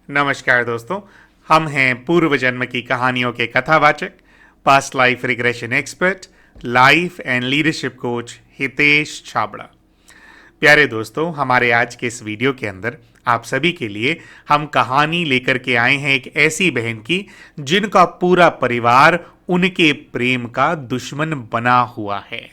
नमस्कार दोस्तों, हम हैं पूर्व जन्म की कहानियों के कथावाचक, past life regression expert, life and leadership coach Hitesh Chhabra. प्यारे दोस्तों, हमारे आज के इस वीडियो के अंदर आप सभी के लिए हम कहानी लेकर के आए हैं एक ऐसी बहन की जिनका पूरा परिवार उनके प्रेम का दुश्मन बना हुआ है।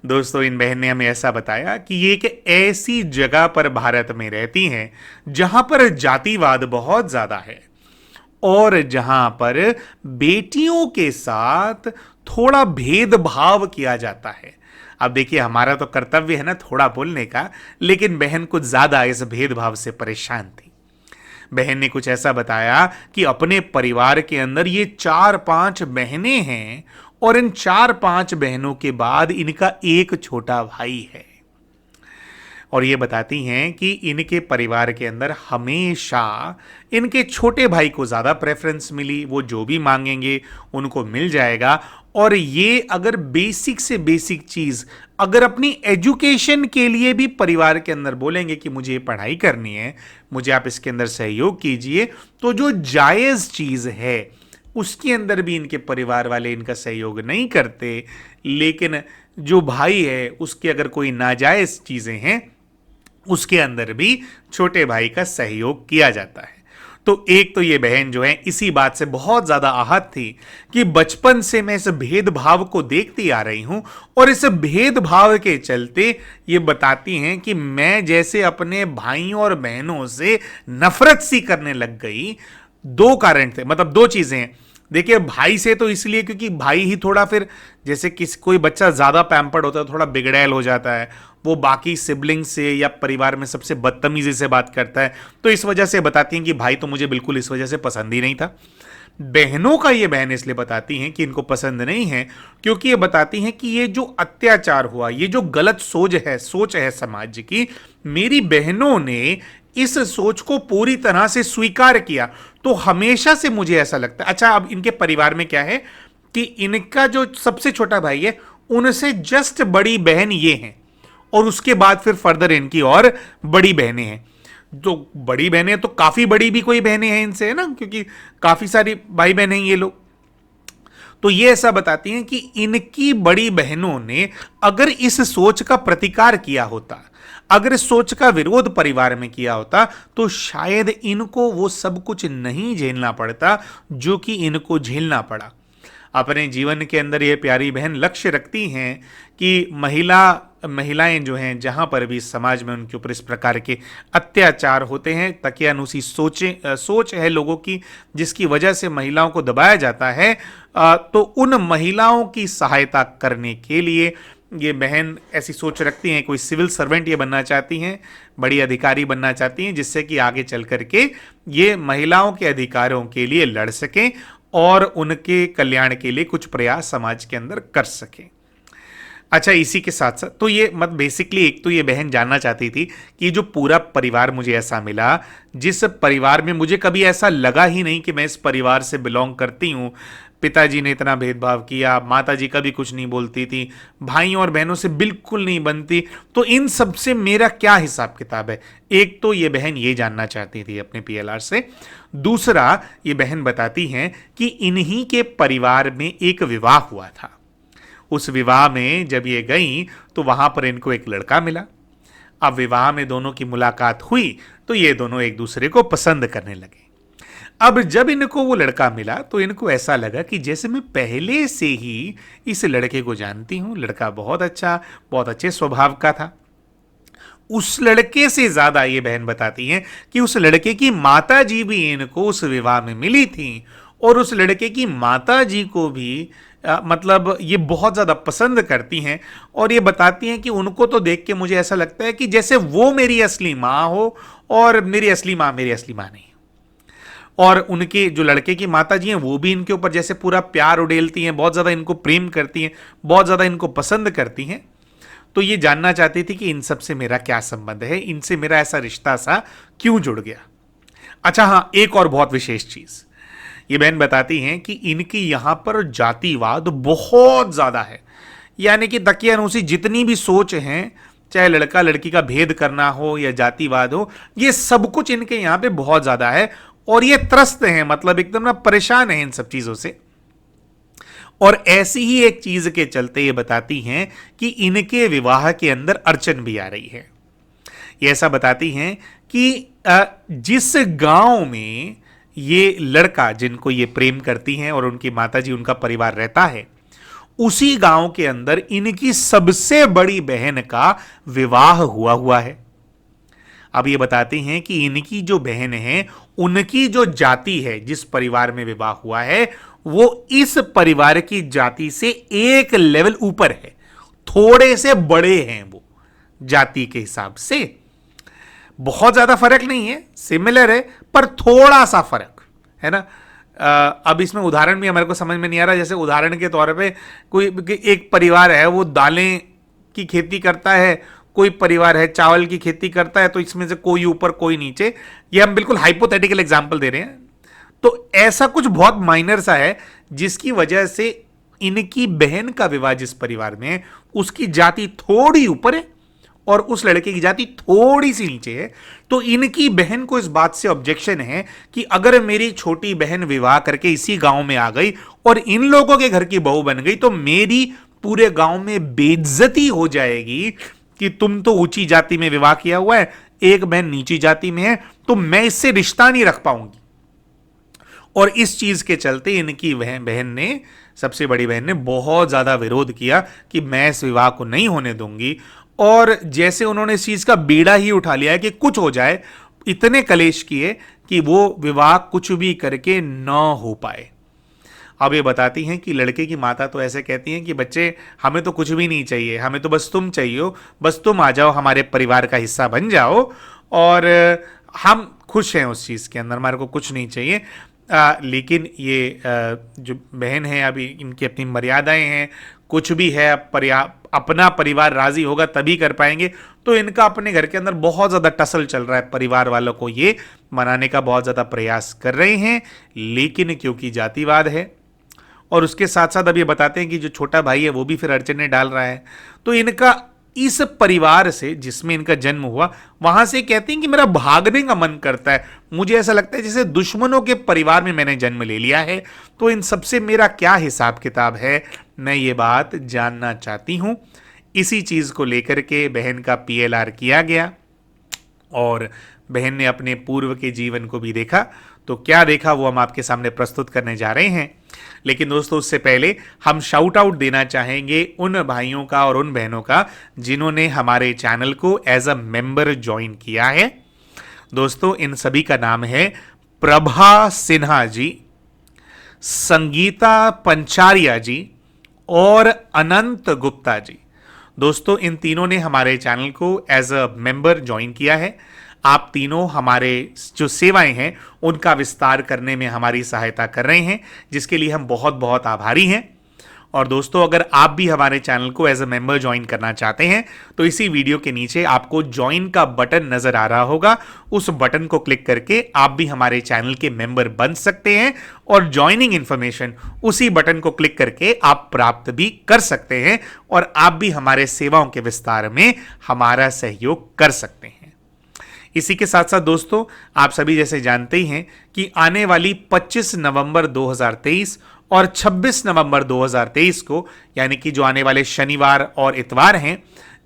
दोस्तों, इन बहन ने हमें ऐसा बताया कि ये एक ऐसी जगह पर भारत में रहती हैं जहां पर जातिवाद बहुत ज्यादा है और जहां पर बेटियों के साथ थोड़ा भेदभाव किया जाता है। अब देखिए, हमारा तो कर्तव्य है ना थोड़ा बोलने का, लेकिन बहन कुछ ज्यादा इस भेदभाव से परेशान थी। बहन ने कुछ ऐसा बताया कि अपने परिवार के अंदर ये 4-5 बहनें हैं और इन 4-5 बहनों के बाद इनका एक छोटा भाई है। और ये बताती हैं कि इनके परिवार के अंदर हमेशा इनके छोटे भाई को ज़्यादा प्रेफरेंस मिली, वो जो भी मांगेंगे उनको मिल जाएगा। और ये अगर बेसिक से बेसिक चीज़ अगर अपनी एजुकेशन के लिए भी परिवार के अंदर बोलेंगे कि मुझे ये पढ़ाई करनी है, मुझे आप इसके अंदर सहयोग कीजिए, तो जो जायज़ चीज़ है उसके अंदर भी इनके परिवार वाले इनका सहयोग नहीं करते। लेकिन जो भाई है उसके अगर कोई नाजायज़ चीज़ें हैं उसके अंदर भी छोटे भाई का सहयोग किया जाता है। तो एक तो ये बहन जो है इसी बात से बहुत ज़्यादा आहत थी कि बचपन से मैं इस भेदभाव को देखती आ रही हूँ और इस भेदभाव के चलते ये बताती हैं कि मैं जैसे अपने भाइयों और बहनों से नफरत सी करने लग गई। दो कारण थे, मतलब दो चीज़ें हैं। देखिए, भाई से तो इसलिए क्योंकि भाई ही थोड़ा फिर जैसे कोई बच्चा ज़्यादा पैम्पर्ड होता है, थोड़ा बिगड़ैल हो जाता है, वो बाकी सिबलिंग से या परिवार में सबसे बदतमीजी से बात करता है, तो इस वजह से बताती हैं कि भाई तो मुझे बिल्कुल इस वजह से पसंद ही नहीं था। बहनों का ये बहन इसलिए बताती हैं कि इनको पसंद नहीं है क्योंकि ये बताती हैं कि ये जो अत्याचार हुआ, ये जो गलत सोच है समाज की, मेरी बहनों ने इस सोच को पूरी तरह से स्वीकार किया। तो हमेशा से मुझे ऐसा लगता है, अच्छा अब इनके परिवार में क्या है कि इनका जो सबसे छोटा भाई है उनसे जस्ट बड़ी बहन ये हैं और उसके बाद फिर फर्दर इनकी और बड़ी बहनें हैं। तो बड़ी बहनें तो काफी बड़ी भी कोई बहनें हैं इनसे, है ना, क्योंकि काफी सारी भाई बहन हैं ये लोग। तो ये ऐसा बताती हैं कि इनकी बड़ी बहनों ने अगर इस सोच का प्रतिकार किया होता, अगर इस सोच का विरोध परिवार में किया होता, तो शायद इनको वो सब कुछ नहीं झेलना पड़ता जो कि इनको झेलना पड़ा। अपने जीवन के अंदर ये प्यारी बहन लक्ष्य रखती हैं कि महिलाएं जो हैं जहाँ पर भी समाज में उनके ऊपर इस प्रकार के अत्याचार होते हैं, तकियानुसी सोच है लोगों की जिसकी वजह से महिलाओं को दबाया जाता है, तो उन महिलाओं की सहायता करने के लिए ये बहन ऐसी सोच रखती हैं। कोई सिविल सर्वेंट ये बनना चाहती हैं, बड़ी अधिकारी बनना चाहती हैं, जिससे कि आगे चल करके ये महिलाओं के अधिकारों के लिए लड़ सकें और उनके कल्याण के लिए कुछ प्रयास समाज के अंदर कर सकें। अच्छा, इसी के साथ साथ तो ये बेसिकली एक तो ये बहन जानना चाहती थी कि जो पूरा परिवार मुझे ऐसा मिला, जिस परिवार में मुझे कभी ऐसा लगा ही नहीं कि मैं इस परिवार से बिलोंग करती हूँ, पिताजी ने इतना भेदभाव किया, माताजी कभी कुछ नहीं बोलती थी, भाइयों और बहनों से बिल्कुल नहीं बनती, तो इन सब से मेरा क्या हिसाब किताब है। एक तो ये बहन ये जानना चाहती थी अपने पीएलआर से। दूसरा, ये बहन बताती हैं कि इन्हीं के परिवार में एक विवाह हुआ था। उस विवाह में जब ये गई तो वहां पर इनको एक लड़का मिला। अब विवाह में दोनों की मुलाकात हुई तो ये दोनों एक दूसरे को पसंद करने लगे। अब जब इनको वो लड़का मिला तो इनको ऐसा लगा कि जैसे मैं पहले से ही इस लड़के को जानती हूँ, लड़का बहुत अच्छा, बहुत अच्छे स्वभाव का था। उस लड़के से ज्यादा ये बहन बताती हैं कि उस लड़के की माताजी भी इनको उस विवाह में मिली थी और उस लड़के की माताजी को भी मतलब ये बहुत ज़्यादा पसंद करती हैं। और ये बताती हैं कि उनको तो देख के मुझे ऐसा लगता है कि जैसे वो मेरी असली माँ हो और मेरी असली माँ नहीं। और उनके जो लड़के की माताजी हैं वो भी इनके ऊपर जैसे पूरा प्यार उड़ेलती हैं, बहुत ज़्यादा इनको प्रेम करती हैं, बहुत ज़्यादा इनको पसंद करती हैं। तो ये जानना चाहती थी कि इन सब से मेरा क्या संबंध है, इनसे मेरा ऐसा रिश्ता सा क्यों जुड़ गया। अच्छा हाँ, एक और बहुत विशेष चीज़ ये बहन बताती हैं कि इनकी यहां पर जातिवाद बहुत ज्यादा है। यानी कि तकियानुसी जितनी भी सोच हैं, चाहे लड़का लड़की का भेद करना हो या जातिवाद हो, ये सब कुछ इनके यहाँ पे बहुत ज्यादा है और ये त्रस्त हैं, मतलब एकदम ना परेशान हैं इन सब चीजों से। और ऐसी ही एक चीज के चलते ये बताती हैं कि इनके विवाह के अंदर अड़चन भी आ रही है। ये ऐसा बताती हैं कि जिस गांव में ये लड़का जिनको ये प्रेम करती हैं और उनकी माताजी उनका परिवार रहता है, उसी गांव के अंदर इनकी सबसे बड़ी बहन का विवाह हुआ है। अब ये बताती हैं कि इनकी जो बहन है, उनकी जो जाति है, जिस परिवार में विवाह हुआ है, वो इस परिवार की जाति से एक लेवल ऊपर है, थोड़े से बड़े हैं वो जाति के हिसाब से। बहुत ज्यादा फर्क नहीं है, सिमिलर है, पर थोड़ा सा फर्क है ना। अब इसमें उदाहरण भी हमारे को समझ में नहीं आ रहा। जैसे उदाहरण के तौर पे कोई एक परिवार है, वो दालें की खेती करता है, कोई परिवार है चावल की खेती करता है, तो इसमें से कोई ऊपर कोई नीचे। ये हम बिल्कुल हाइपोथेटिकल एग्जांपल दे रहे हैं। तो ऐसा कुछ बहुत माइनर सा है जिसकी वजह से इनकी बहन का विवाह जिस परिवार में है, उसकी जाति थोड़ी ऊपर है और उस लड़के की जाति थोड़ी सी नीचे है। तो इनकी बहन को इस बात से ऑब्जेक्शन है कि अगर मेरी छोटी बहन विवाह करके इसी गांव में आ गई और इन लोगों के घर की बहू बन गई, तो मेरी पूरे गांव में बेइज्जती हो जाएगी कि तुम तो ऊंची जाति में विवाह किया हुआ है, एक बहन नीची जाति में है, तो मैं इससे रिश्ता नहीं रख पाऊंगी। और इस चीज के चलते इनकी बहन ने, सबसे बड़ी बहन ने, बहुत ज्यादा विरोध किया कि मैं इस विवाह को नहीं होने दूंगी। और जैसे उन्होंने इस चीज का बीड़ा ही उठा लिया है कि कुछ हो जाए, इतने कलेश किए कि वो विवाह कुछ भी करके न हो पाए। अब ये बताती हैं कि लड़के की माता तो ऐसे कहती हैं कि बच्चे, हमें तो कुछ भी नहीं चाहिए, हमें तो बस तुम चाहिए हो, बस तुम आ जाओ, हमारे परिवार का हिस्सा बन जाओ और हम खुश हैं उस चीज़ के अंदर, हमारे को कुछ नहीं चाहिए। लेकिन ये जो बहन है, अभी इनकी अपनी मर्यादाएं हैं, कुछ भी है अपना परिवार राजी होगा तभी कर पाएंगे। तो इनका अपने घर के अंदर बहुत ज़्यादा टसल चल रहा है, परिवार वालों को ये मनाने का बहुत ज़्यादा प्रयास कर रहे हैं, लेकिन क्योंकि जातिवाद है। और उसके साथ साथ अब ये बताते हैं कि जो छोटा भाई है वो भी फिर अड़चन में डाल रहा है। तो इनका इस परिवार से जिसमें इनका जन्म हुआ, वहां से कहते हैं कि मेरा भागने का मन करता है, मुझे ऐसा लगता है जैसे दुश्मनों के परिवार में मैंने जन्म ले लिया है। तो इन सबसे मेरा क्या हिसाब किताब है, मैं ये बात जानना चाहती हूं। इसी चीज को लेकर के बहन का PLR किया गया और बहन ने अपने पूर्व के जीवन को भी देखा। तो क्या देखा वो हम आपके सामने प्रस्तुत करने जा रहे हैं। लेकिन दोस्तों, उससे पहले हम शाउट आउट देना चाहेंगे उन भाइयों का और उन बहनों का जिन्होंने हमारे चैनल को एज अ मेंबर ज्वाइन किया है। दोस्तों, इन सभी का नाम है प्रभा सिन्हा जी, संगीता पंचारिया जी और अनंत गुप्ता जी। दोस्तों, इन तीनों ने हमारे चैनल को एज अ मेंबर ज्वाइन किया है। आप तीनों हमारे जो सेवाएं हैं उनका विस्तार करने में हमारी सहायता कर रहे हैं, जिसके लिए हम बहुत बहुत आभारी हैं। और दोस्तों, अगर आप भी हमारे चैनल को एज अ मेंबर ज्वाइन करना चाहते हैं तो इसी वीडियो के नीचे आपको ज्वाइन का बटन नजर आ रहा होगा, उस बटन को क्लिक करके आप भी हमारे चैनल के मेंबर बन सकते हैं और ज्वाइनिंग इंफॉर्मेशन उसी बटन को क्लिक करके आप प्राप्त भी कर सकते हैं और आप भी हमारे सेवाओं के विस्तार में हमारा सहयोग कर सकते हैं। इसी के साथ साथ दोस्तों, आप सभी जैसे जानते ही हैं कि आने वाली 25 नवंबर 2023 और 26 नवंबर 2023 को, यानी कि जो आने वाले शनिवार और इतवार हैं,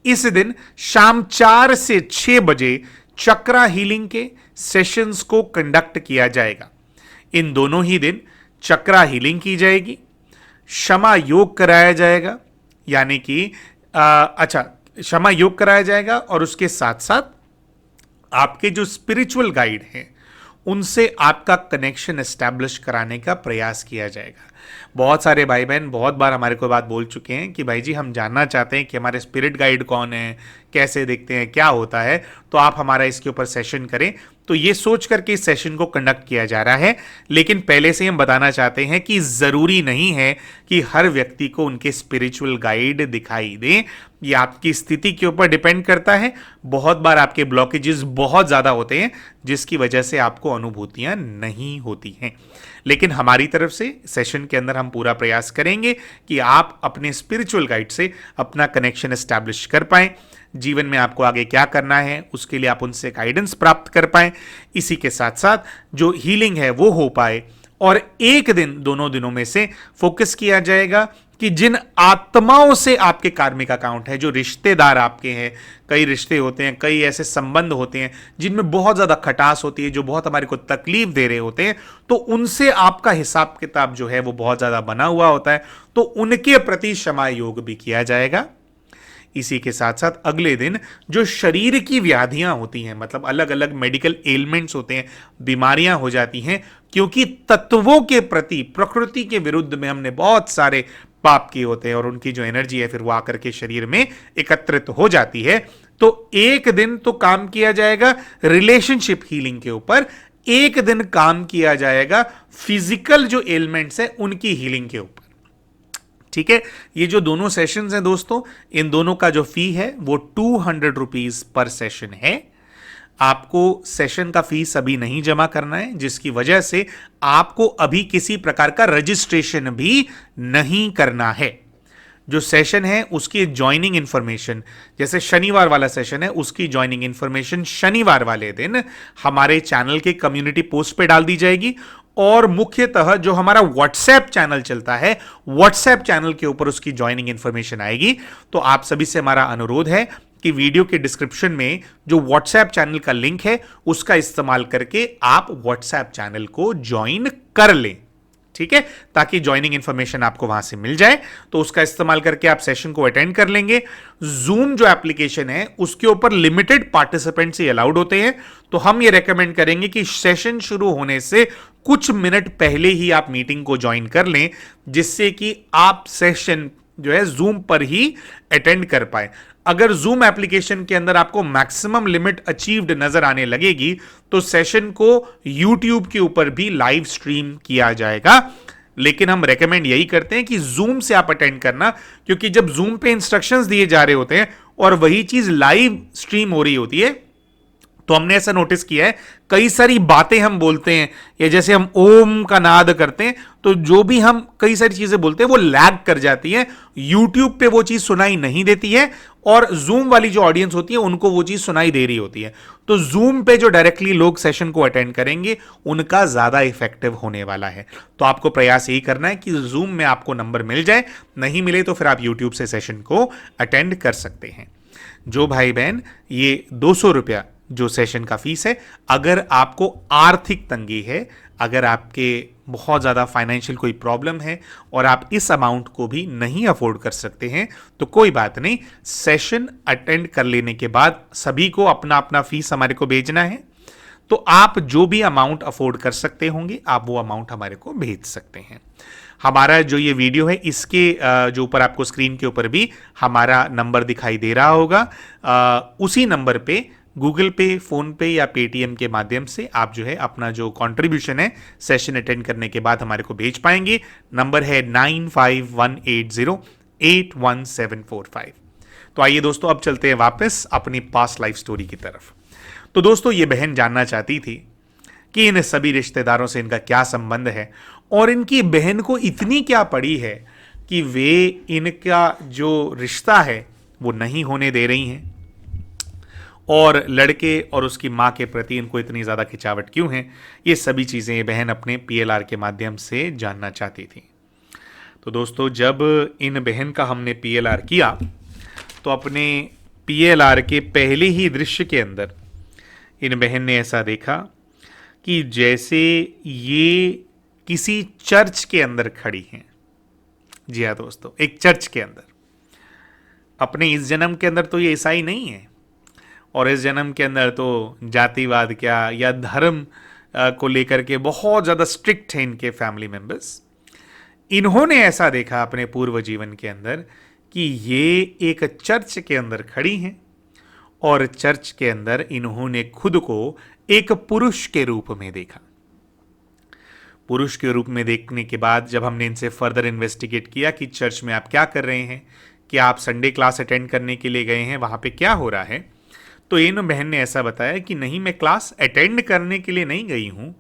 इस दिन शाम 4 से 6 बजे चक्रा हीलिंग के सेशंस को कंडक्ट किया जाएगा। इन दोनों ही दिन चक्रा हीलिंग की जाएगी, क्षमा योग कराया जाएगा, यानी कि क्षमा योग कराया जाएगा और उसके साथ साथ आपके जो स्पिरिचुअल गाइड हैं उनसे आपका कनेक्शन एस्टैब्लिश कराने का प्रयास किया जाएगा। बहुत सारे भाई बहन बहुत बार हमारे को बात बोल चुके हैं कि भाई जी, हम जानना चाहते हैं कि हमारे स्पिरिट गाइड कौन है, कैसे दिखते हैं, क्या होता है, तो आप हमारा इसके ऊपर सेशन करें। तो ये सोच करके इस सेशन को कंडक्ट किया जा रहा है। लेकिन पहले से हम बताना चाहते हैं कि ज़रूरी नहीं है कि हर व्यक्ति को उनके स्पिरिचुअल गाइड दिखाई दें। ये आपकी स्थिति के ऊपर डिपेंड करता है। बहुत बार आपके ब्लॉकेजेस बहुत ज़्यादा होते हैं जिसकी वजह से आपको अनुभूतियाँ नहीं होती हैं। लेकिन हमारी तरफ से सेशन के अंदर हम पूरा प्रयास करेंगे कि आप अपने स्पिरिचुअल गाइड से अपना कनेक्शन एस्टैब्लिश कर पाएं, जीवन में आपको आगे क्या करना है उसके लिए आप उनसे गाइडेंस प्राप्त कर पाएं, इसी के साथ साथ जो हीलिंग है वो हो पाए। और एक दिन, दोनों दिनों में से फोकस किया जाएगा कि जिन आत्माओं से आपके कार्मिक अकाउंट है, जो रिश्तेदार आपके हैं, कई रिश्ते होते हैं, कई ऐसे संबंध होते हैं जिनमें बहुत ज़्यादा खटास होती है, जो बहुत हमारे को तकलीफ दे रहे होते हैं, तो उनसे आपका हिसाब किताब जो है वो बहुत ज़्यादा बना हुआ होता है, तो उनके प्रति क्षमा योग भी किया जाएगा। इसी के साथ साथ अगले दिन जो शरीर की व्याधियां होती हैं, मतलब अलग अलग मेडिकल एलिमेंट्स होते हैं, बीमारियां हो जाती हैं, क्योंकि तत्वों के प्रति, प्रकृति के विरुद्ध में हमने बहुत सारे पाप किए होते हैं और उनकी जो एनर्जी है फिर वो आकर के शरीर में एकत्रित हो जाती है। तो एक दिन तो काम किया जाएगा रिलेशनशिप हीलिंग के ऊपर, एक दिन काम किया जाएगा फिजिकल जो एलिमेंट्स है उनकी हीलिंग के ऊपर। ठीक है, ये जो दोनों सेशंस हैं दोस्तों, इन दोनों का जो फी है वो 200 रुपीज पर सेशन है। आपको सेशन का फीस अभी नहीं जमा करना है, जिसकी वजह से आपको अभी किसी प्रकार का रजिस्ट्रेशन भी नहीं करना है। जो सेशन है उसकी ज्वाइनिंग इंफॉर्मेशन, जैसे शनिवार वाला सेशन है उसकी ज्वाइनिंग इंफॉर्मेशन शनिवार वाले दिन हमारे चैनल के कम्युनिटी पोस्ट पे डाल दी जाएगी, और मुख्यतः जो हमारा व्हाट्सएप चैनल चलता है, व्हाट्सएप चैनल के ऊपर उसकी ज्वाइनिंग इंफॉर्मेशन आएगी। तो आप सभी से हमारा अनुरोध है कि वीडियो के डिस्क्रिप्शन में जो व्हाट्सएप चैनल का लिंक है उसका इस्तेमाल करके आप व्हाट्सएप चैनल को ज्वाइन कर लें। ठीक है, ताकि ज्वाइनिंग इंफॉर्मेशन आपको वहां से मिल जाए, तो उसका इस्तेमाल करके आप सेशन को अटेंड कर लेंगे। जूम जो एप्लीकेशन है उसके ऊपर लिमिटेड पार्टिसिपेंट्स ही अलाउड होते हैं, तो हम ये रेकमेंड करेंगे कि सेशन शुरू होने से कुछ मिनट पहले ही आप मीटिंग को ज्वाइन कर लें, जिससे कि आप सेशन जो है जूम पर ही अटेंड कर पाए। अगर जूम एप्लीकेशन के अंदर आपको मैक्सिमम लिमिट अचीव्ड नजर आने लगेगी तो सेशन को यूट्यूब के ऊपर भी लाइव स्ट्रीम किया जाएगा, लेकिन हम रेकमेंड यही करते हैं कि जूम से आप अटेंड करना, क्योंकि जब जूम पे इंस्ट्रक्शंस दिए जा रहे होते हैं और वही चीज लाइव स्ट्रीम हो रही होती है, तो हमने ऐसा नोटिस किया है कई सारी बातें हम बोलते हैं, या जैसे हम ओम का नाद करते हैं, तो जो भी हम कई सारी चीजें बोलते हैं वो लैग कर जाती है, यूट्यूब पे वो चीज सुनाई नहीं देती है, और जूम वाली जो ऑडियंस होती है उनको वो चीज सुनाई दे रही होती है। तो जूम पे जो डायरेक्टली लोग सेशन को अटेंड करेंगे उनका ज्यादा इफेक्टिव होने वाला है। तो आपको प्रयास यही करना है कि जूम में आपको नंबर मिल जाए, नहीं मिले तो फिर आप यूट्यूब से सेशन को अटेंड कर सकते हैं। जो भाई बहन ये 200 रुपया जो सेशन का फीस है, अगर आपको आर्थिक तंगी है, अगर आपके बहुत ज़्यादा फाइनेंशियल कोई प्रॉब्लम है और आप इस अमाउंट को भी नहीं अफोर्ड कर सकते हैं, तो कोई बात नहीं, सेशन अटेंड कर लेने के बाद सभी को अपना अपना फीस हमारे को भेजना है, तो आप जो भी अमाउंट अफोर्ड कर सकते होंगे आप वो अमाउंट हमारे को भेज सकते हैं। हमारा जो ये वीडियो है इसके जो ऊपर आपको स्क्रीन के ऊपर भी हमारा नंबर दिखाई दे रहा होगा, उसी नंबर पे गूगल पे, फोन पे या पेटीएम के माध्यम से आप जो है अपना जो कंट्रीब्यूशन है सेशन अटेंड करने के बाद हमारे को भेज पाएंगे। नंबर है 9518081745। तो आइए दोस्तों अब चलते हैं वापस अपनी पास्ट लाइफ स्टोरी की तरफ। तो दोस्तों ये बहन जानना चाहती थी कि इन सभी रिश्तेदारों से इनका क्या संबंध है, और इनकी बहन को इतनी क्या पड़ी है कि वे इनका जो रिश्ता है वो नहीं होने दे रही हैं, और लड़के और उसकी माँ के प्रति इनको इतनी ज़्यादा खिंचावट क्यों है। ये सभी चीज़ें ये बहन अपने पीएलआर के माध्यम से जानना चाहती थी। तो दोस्तों जब इन बहन का हमने पीएलआर किया तो अपने पीएलआर के पहले ही दृश्य के अंदर इन बहन ने ऐसा देखा कि जैसे ये किसी चर्च के अंदर खड़ी हैं। जी हाँ दोस्तों, एक चर्च के अंदर। अपने इस जन्म के अंदर तो ये ईसाई नहीं है, और इस जन्म के अंदर तो जातिवाद क्या या धर्म को लेकर के बहुत ज़्यादा स्ट्रिक्ट हैं इनके फैमिली मेंबर्स। इन्होंने ऐसा देखा अपने पूर्व जीवन के अंदर कि ये एक चर्च के अंदर खड़ी हैं, और चर्च के अंदर इन्होंने खुद को एक पुरुष के रूप में देखा। पुरुष के रूप में देखने के बाद जब हमने इनसे फर्दर इन्वेस्टिगेट किया कि चर्च में आप क्या कर रहे हैं, कि आप संडे क्लास अटेंड करने के लिए गए हैं, वहाँ पे क्या हो रहा है, तो इन बहन ने ऐसा बताया कि नहीं, मैं क्लास अटेंड करने के लिए नहीं गई हूँ,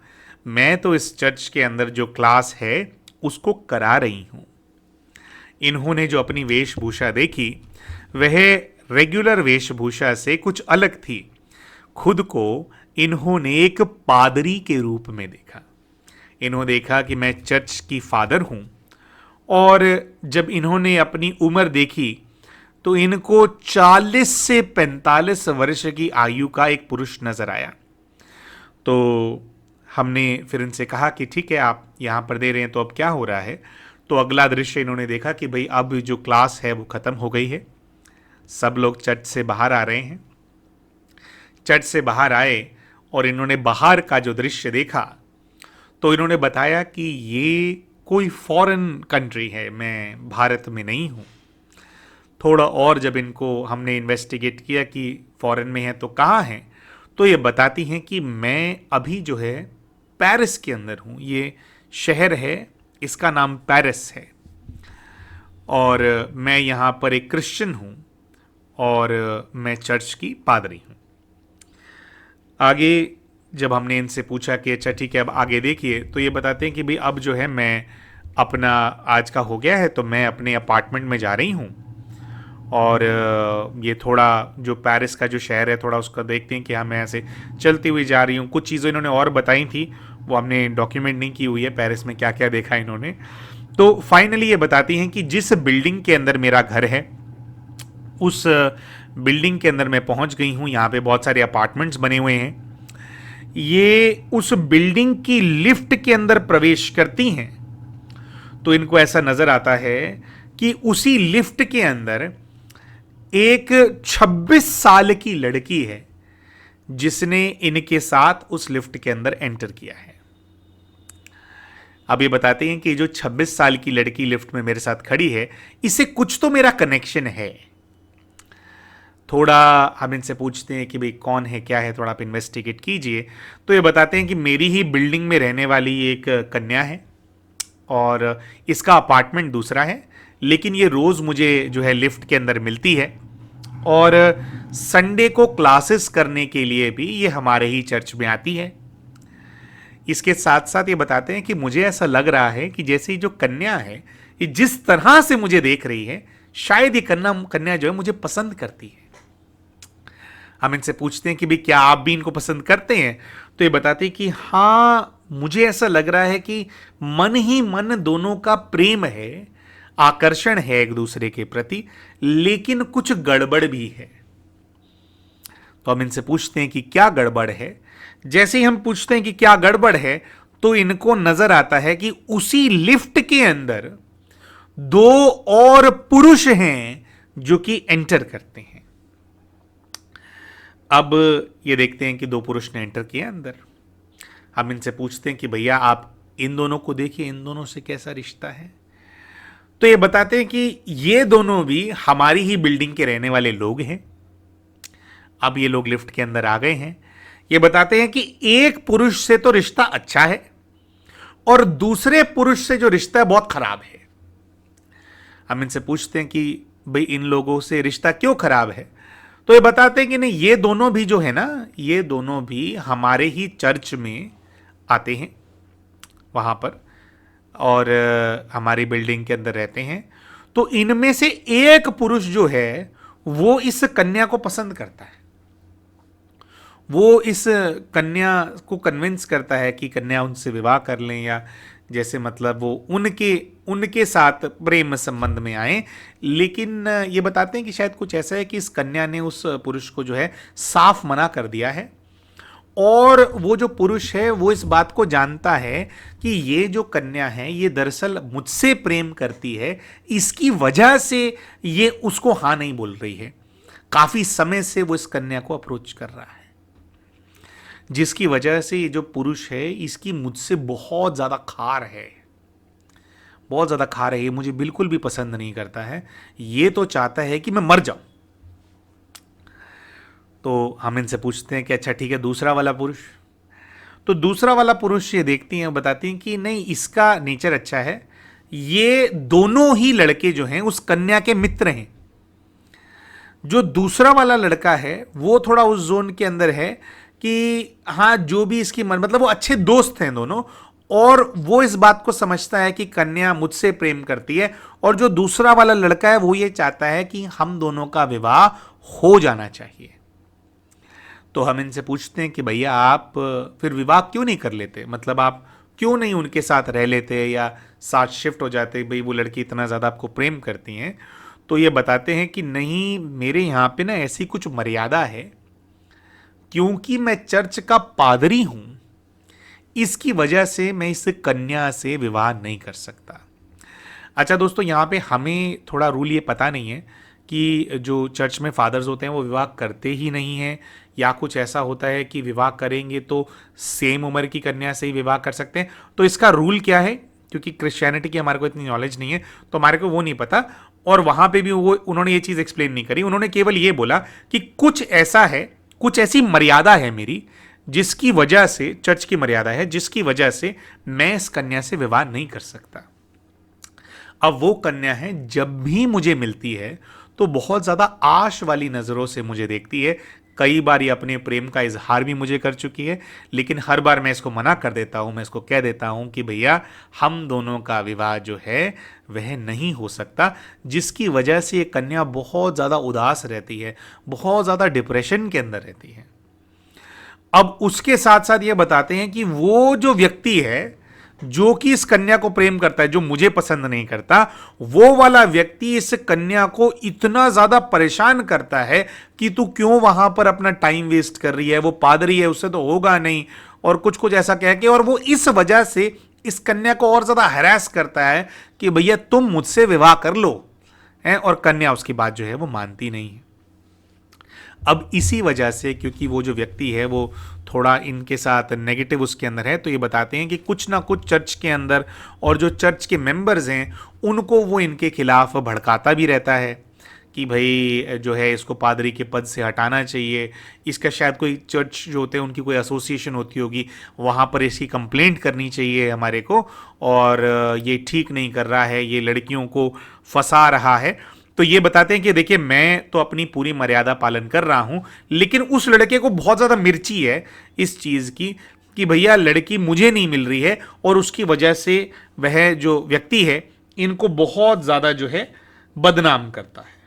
मैं तो इस चर्च के अंदर जो क्लास है उसको करा रही हूं। इन्होंने जो अपनी वेशभूषा देखी वह रेगुलर वेशभूषा से कुछ अलग थी। खुद को इन्होंने एक पादरी के रूप में देखा। इन्होंने देखा कि मैं चर्च की फादर हूं, और जब इन्होंने अपनी उम्र देखी तो इनको 40 से 45 वर्ष की आयु का एक पुरुष नजर आया। तो हमने फिर इनसे कहा कि ठीक है, आप यहाँ पर दे रहे हैं तो अब क्या हो रहा है। तो अगला दृश्य इन्होंने देखा कि भाई अब जो क्लास है वो ख़त्म हो गई है, सब लोग चर्च से बाहर आ रहे हैं। चर्च से बाहर आए और इन्होंने बाहर का जो दृश्य देखा तो इन्होंने बताया कि ये कोई फॉरेन कंट्री है, मैं भारत में नहीं हूँ। थोड़ा और जब इनको हमने इन्वेस्टिगेट किया कि फॉरेन में है तो कहाँ हैं, तो ये बताती हैं कि मैं अभी जो है पेरिस के अंदर हूँ। ये शहर है, इसका नाम पेरिस है, और मैं यहाँ पर एक क्रिश्चियन हूँ और मैं चर्च की पादरी हूँ। आगे जब हमने इनसे पूछा कि अच्छा ठीक है अब आगे देखिए, तो ये बताते हैं कि भाई अब जो है मैं अपना आज का हो गया है तो मैं अपने अपार्टमेंट में जा रही हूँ, और ये थोड़ा जो पेरिस का जो शहर है थोड़ा उसका देखते हैं कि हाँ मैं ऐसे चलती हुई जा रही हूँ। कुछ चीज़ें इन्होंने और बताई थी, वो हमने डॉक्यूमेंट नहीं की हुई है पेरिस में क्या क्या देखा इन्होंने। तो फाइनली ये बताती हैं कि जिस बिल्डिंग के अंदर मेरा घर है उस बिल्डिंग के अंदर मैं पहुँच गई हूँ। यहाँ पे बहुत सारे अपार्टमेंट्स बने हुए हैं। ये उस बिल्डिंग की लिफ्ट के अंदर प्रवेश करती हैं तो इनको ऐसा नज़र आता है कि उसी लिफ्ट के अंदर एक 26 साल की लड़की है जिसने इनके साथ उस लिफ्ट के अंदर एंटर किया है। अब ये बताते हैं कि जो 26 साल की लड़की लिफ्ट में मेरे साथ खड़ी है, इससे कुछ तो मेरा कनेक्शन है। थोड़ा हम इनसे पूछते हैं कि भाई कौन है क्या है, थोड़ा आप इन्वेस्टिगेट कीजिए। तो ये बताते हैं कि मेरी ही बिल्डिंग में रहने वाली एक कन्या है और इसका अपार्टमेंट दूसरा है, लेकिन ये रोज़ मुझे जो है लिफ्ट के अंदर मिलती है, और संडे को क्लासेस करने के लिए भी ये हमारे ही चर्च में आती है। इसके साथ साथ ये बताते हैं कि मुझे ऐसा लग रहा है कि जैसे जो कन्या है ये जिस तरह से मुझे देख रही है, शायद ये कन्या जो है मुझे पसंद करती है। हम इनसे पूछते हैं कि भाई क्या आप भी इनको पसंद करते हैं, तो ये बताते हैं कि हाँ मुझे ऐसा लग रहा है कि मन ही मन दोनों का प्रेम है, आकर्षण है एक दूसरे के प्रति, लेकिन कुछ गड़बड़ भी है। तो हम इनसे पूछते हैं कि क्या गड़बड़ है। जैसे ही हम पूछते हैं कि क्या गड़बड़ है तो इनको नजर आता है कि उसी लिफ्ट के अंदर 2 और पुरुष हैं जो कि एंटर करते हैं। अब ये देखते हैं कि 2 पुरुष ने एंटर किया अंदर। हम इनसे पूछते हैं कि भैया आप इन दोनों को देखिए, इन दोनों से कैसा रिश्ता है। तो ये बताते हैं कि ये दोनों भी हमारी ही बिल्डिंग के रहने वाले लोग हैं। अब ये लोग लिफ्ट के अंदर आ गए हैं। ये बताते हैं कि एक पुरुष से तो रिश्ता अच्छा है और दूसरे पुरुष से जो रिश्ता है बहुत खराब है। हम इनसे पूछते हैं कि भाई इन लोगों से रिश्ता क्यों खराब है, तो ये बताते हैं कि नहीं, ये दोनों भी जो है ना, ये दोनों भी हमारे ही चर्च में आते हैं वहाँ पर, और हमारी बिल्डिंग के अंदर रहते हैं। तो इनमें से एक पुरुष जो है वो इस कन्या को पसंद करता है। वो इस कन्या को कन्विंस करता है कि कन्या उनसे विवाह कर लें, या जैसे मतलब वो उनके साथ प्रेम संबंध में आए। लेकिन ये बताते हैं कि शायद कुछ ऐसा है कि इस कन्या ने उस पुरुष को जो है साफ मना कर दिया है, और वो जो पुरुष है वो इस बात को जानता है कि ये जो कन्या है ये दरअसल मुझसे प्रेम करती है, इसकी वजह से ये उसको हाँ नहीं बोल रही है। काफी समय से वो इस कन्या को अप्रोच कर रहा है, जिसकी वजह से ये जो पुरुष है इसकी मुझसे बहुत ज़्यादा खार है, बहुत ज़्यादा खार है। ये मुझे बिल्कुल भी पसंद नहीं करता है, ये तो चाहता है कि मैं मर जाऊं। तो हम इनसे पूछते हैं कि अच्छा ठीक है दूसरा वाला पुरुष। तो दूसरा वाला पुरुष ये देखती हैं, बताती हैं कि नहीं, इसका नेचर अच्छा है। ये दोनों ही लड़के जो हैं उस कन्या के मित्र हैं। जो दूसरा वाला लड़का है वो थोड़ा उस जोन के अंदर है कि हाँ जो भी इसकी मतलब वो अच्छे दोस्त हैं दोनों, और वो इस बात को समझता है कि कन्या मुझसे प्रेम करती है, और जो दूसरा वाला लड़का है वो ये चाहता है कि हम दोनों का विवाह हो जाना चाहिए। तो हम इनसे पूछते हैं कि भैया आप फिर विवाह क्यों नहीं कर लेते, मतलब आप क्यों नहीं उनके साथ रह लेते या साथ शिफ्ट हो जाते, भाई वो लड़की इतना ज़्यादा आपको प्रेम करती हैं। तो ये बताते हैं कि नहीं, मेरे यहाँ पे ना ऐसी कुछ मर्यादा है, क्योंकि मैं चर्च का पादरी हूं, इसकी वजह से मैं इस कन्या से विवाह नहीं कर सकता। अच्छा दोस्तों, यहाँ पे हमें थोड़ा रूल ये पता नहीं है कि जो चर्च में फादर्स होते हैं वो विवाह करते ही नहीं हैं, या कुछ ऐसा होता है कि विवाह करेंगे तो सेम उम्र की कन्या से ही विवाह कर सकते हैं। तो इसका रूल क्या है, क्योंकि क्रिश्चियनिटी की हमारे को इतनी नॉलेज नहीं है तो हमारे को वो नहीं पता, और वहाँ पे भी वो उन्होंने ये चीज़ एक्सप्लेन नहीं करी। उन्होंने केवल ये बोला कि कुछ ऐसा है, कुछ ऐसी मर्यादा है मेरी, जिसकी वजह से, चर्च की मर्यादा है जिसकी वजह से मैं इस कन्या से विवाह नहीं कर सकता। अब वो कन्या है, जब भी मुझे मिलती है तो बहुत ज़्यादा आश वाली नज़रों से मुझे देखती है। कई बार ये अपने प्रेम का इजहार भी मुझे कर चुकी है, लेकिन हर बार मैं इसको मना कर देता हूँ। मैं इसको कह देता हूँ कि भैया हम दोनों का विवाह जो है वह नहीं हो सकता, जिसकी वजह से ये कन्या बहुत ज़्यादा उदास रहती है, बहुत ज़्यादा डिप्रेशन के अंदर रहती है। अब उसके साथ साथ ये बताते हैं कि वो जो व्यक्ति है जो कि इस कन्या को प्रेम करता है, जो मुझे पसंद नहीं करता, वो वाला व्यक्ति इस कन्या को इतना ज्यादा परेशान करता है कि तू क्यों वहां पर अपना टाइम वेस्ट कर रही है, वो पादरी है उससे तो होगा नहीं, और कुछ कुछ ऐसा कह के, और वो इस वजह से इस कन्या को और ज्यादा हैरास करता है कि भैया तुम मुझसे विवाह कर लो है, और कन्या उसकी बात जो है वो मानती नहीं है। अब इसी वजह से, क्योंकि वो जो व्यक्ति है वो थोड़ा इनके साथ नेगेटिव उसके अंदर है, तो ये बताते हैं कि कुछ ना कुछ चर्च के अंदर और जो चर्च के मेंबर्स हैं उनको वो इनके खिलाफ भड़काता भी रहता है कि भाई जो है इसको पादरी के पद से हटाना चाहिए, इसका शायद कोई चर्च जो होते हैं उनकी कोई एसोसिएशन होती होगी, वहाँ पर इसकी कंप्लेंट करनी चाहिए हमारे को, और ये ठीक नहीं कर रहा है, ये लड़कियों को फंसा रहा है। तो ये बताते हैं कि देखिए मैं तो अपनी पूरी मर्यादा पालन कर रहा हूं, लेकिन उस लड़के को बहुत ज़्यादा मिर्ची है इस चीज़ की कि भैया लड़की मुझे नहीं मिल रही है, और उसकी वजह से वह जो व्यक्ति है इनको बहुत ज़्यादा जो है बदनाम करता है।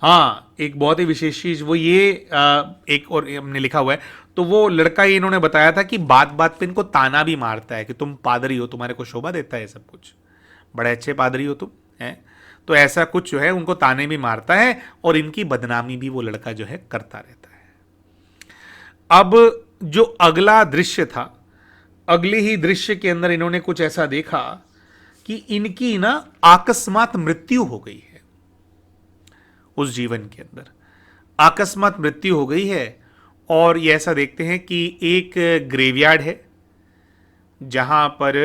हाँ, एक बहुत ही विशेष चीज़ वो ये एक और हमने लिखा हुआ है, तो वो लड़का ये इन्होंने बताया था कि बात बात पे इनको ताना भी मारता है कि तुम पादरी हो, तुम्हारे को शोभा देता है सब कुछ, बड़े अच्छे पादरी हो तुम, हैं। तो ऐसा कुछ जो है उनको ताने भी मारता है, और इनकी बदनामी भी वो लड़का जो है करता रहता है। अब जो अगला दृश्य था, अगले ही दृश्य के अंदर इन्होंने कुछ ऐसा देखा कि इनकी ना अकस्मात मृत्यु हो गई है। उस जीवन के अंदर अकस्मात मृत्यु हो गई है, और ये ऐसा देखते हैं कि एक ग्रेवयार्ड है जहाँ पर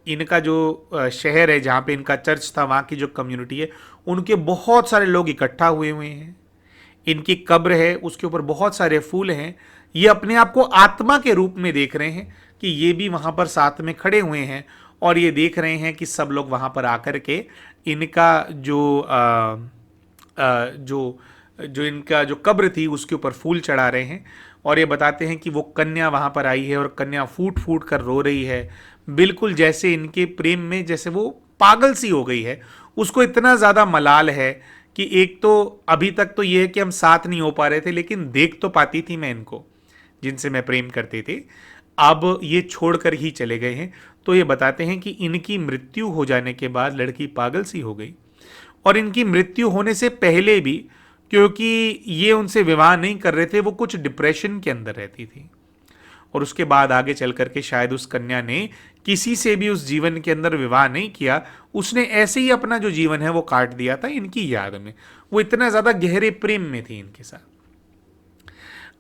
इनका जो शहर है, जहाँ पे इनका चर्च था, वहाँ की जो कम्युनिटी है उनके बहुत सारे लोग इकट्ठा हुए हुए हैं। इनकी कब्र है, उसके ऊपर बहुत सारे फूल हैं। ये अपने आप को आत्मा के रूप में देख रहे हैं कि ये भी वहाँ पर साथ में खड़े हुए हैं, और ये देख रहे हैं कि सब लोग वहाँ पर आकर के इनका जो इनका जो कब्र थी उसके ऊपर फूल चढ़ा रहे हैं। और ये बताते हैं कि वो कन्या वहाँ पर आई है, और कन्या फूट फूट कर रो रही है, बिल्कुल जैसे इनके प्रेम में जैसे वो पागल सी हो गई है। उसको इतना ज़्यादा मलाल है कि एक तो अभी तक तो ये है कि हम साथ नहीं हो पा रहे थे, लेकिन देख तो पाती थी मैं इनको, जिनसे मैं प्रेम करती थी, अब ये छोड़कर ही चले गए हैं। तो ये बताते हैं कि इनकी मृत्यु हो जाने के बाद लड़की पागल सी हो गई, और इनकी मृत्यु होने से पहले भी, क्योंकि ये उनसे विवाह नहीं कर रहे थे, वो कुछ डिप्रेशन के अंदर रहती थी, और उसके बाद आगे चल करके शायद उस कन्या ने किसी से भी उस जीवन के अंदर विवाह नहीं किया, उसने ऐसे ही अपना जो जीवन है वो काट दिया था इनकी याद में। वो इतना ज़्यादा गहरे प्रेम में थी इनके साथ।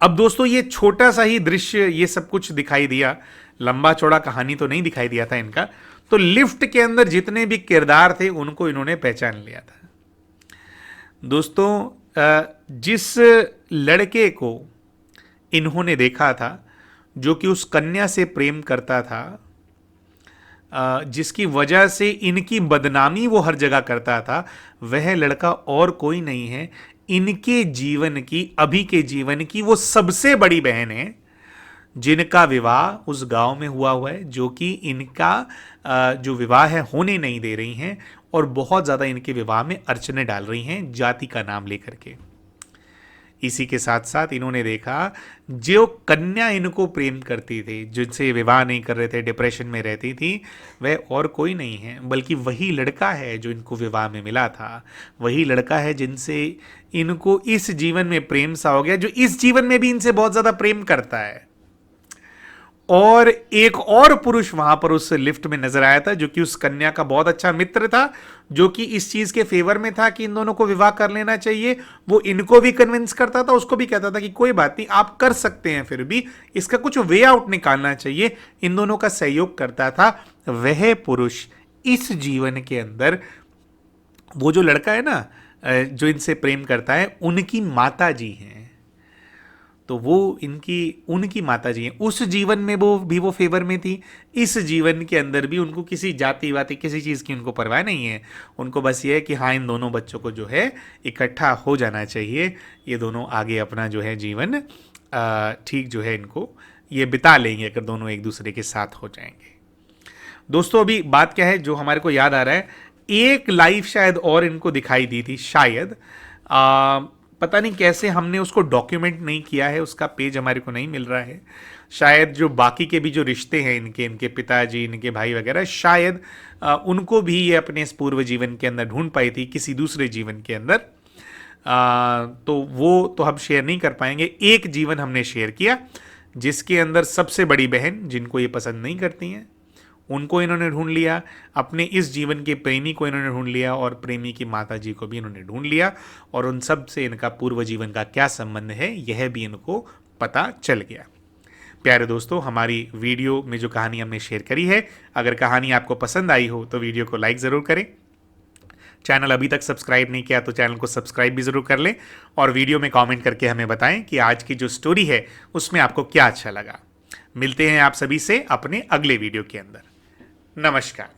अब दोस्तों ये छोटा सा ही दृश्य, ये सब कुछ दिखाई दिया, लंबा चौड़ा कहानी तो नहीं दिखाई दिया था इनका। तो लिफ्ट के अंदर जितने भी किरदार थे उनको इन्होंने पहचान लिया था। दोस्तों जिस लड़के को इन्होंने देखा था जो कि उस कन्या से प्रेम करता था, जिसकी वजह से इनकी बदनामी वो हर जगह करता था, वह लड़का और कोई नहीं है, इनके जीवन की, अभी के जीवन की वो सबसे बड़ी बहन है जिनका विवाह उस गांव में हुआ है, जो कि इनका जो विवाह है होने नहीं दे रही हैं और बहुत ज़्यादा इनके विवाह में अड़चने डाल रही हैं जाति का नाम लेकर के। इसी के साथ साथ इन्होंने देखा जो कन्या इनको प्रेम करती थी, जिनसे विवाह नहीं कर रहे थे, डिप्रेशन में रहती थी, वह और कोई नहीं है बल्कि वही लड़का है जो इनको विवाह में मिला था। वही लड़का है जिनसे इनको इस जीवन में प्रेम सा हो गया, जो इस जीवन में भी इनसे बहुत ज़्यादा प्रेम करता है। और एक और पुरुष वहां पर उस लिफ्ट में नजर आया था, जो कि उस कन्या का बहुत अच्छा मित्र था, जो कि इस चीज के फेवर में था कि इन दोनों को विवाह कर लेना चाहिए। वो इनको भी कन्विंस करता था, उसको भी कहता था कि कोई बात नहीं, आप कर सकते हैं, फिर भी इसका कुछ वे आउट निकालना चाहिए। इन दोनों का सहयोग करता था। वह पुरुष इस जीवन के अंदर, वो जो लड़का है ना जो इनसे प्रेम करता है, उनकी माता जी हैं। तो वो उनकी माता जी हैं। उस जीवन में वो फेवर में थी, इस जीवन के अंदर भी उनको किसी जाति वाति किसी चीज़ की उनको परवाह नहीं है। उनको बस ये है कि हाँ, इन दोनों बच्चों को जो है इकट्ठा हो जाना चाहिए, ये दोनों आगे अपना जो है जीवन ठीक जो है इनको ये बिता लेंगे अगर दोनों एक दूसरे के साथ हो जाएंगे। दोस्तों, अभी बात क्या है जो हमारे को याद आ रहा है, एक लाइफ शायद और इनको दिखाई दी थी शायद, पता नहीं कैसे हमने उसको डॉक्यूमेंट नहीं किया है, उसका पेज हमारे को नहीं मिल रहा है। शायद जो बाकी के भी जो रिश्ते हैं इनके पिताजी, इनके भाई वगैरह, शायद उनको भी ये अपने इस पूर्व जीवन के अंदर ढूंढ पाई थी किसी दूसरे जीवन के अंदर। तो वो तो हम शेयर नहीं कर पाएंगे। एक जीवन हमने शेयर किया जिसके अंदर सबसे बड़ी बहन, जिनको ये पसंद नहीं करती हैं, उनको इन्होंने ढूंढ लिया। अपने इस जीवन के प्रेमी को इन्होंने ढूंढ लिया और प्रेमी की माता जी को भी इन्होंने ढूंढ लिया। और उन सब से इनका पूर्व जीवन का क्या संबंध है यह भी इनको पता चल गया। प्यारे दोस्तों, हमारी वीडियो में जो कहानी हमने शेयर करी है, अगर कहानी आपको पसंद आई हो तो वीडियो को लाइक ज़रूर करें। चैनल अभी तक सब्सक्राइब नहीं किया तो चैनल को सब्सक्राइब भी ज़रूर कर लें और वीडियो में कमेंट करके हमें बताएं कि आज की जो स्टोरी है उसमें आपको क्या अच्छा लगा। मिलते हैं आप सभी से अपने अगले वीडियो के अंदर। नमस्कार।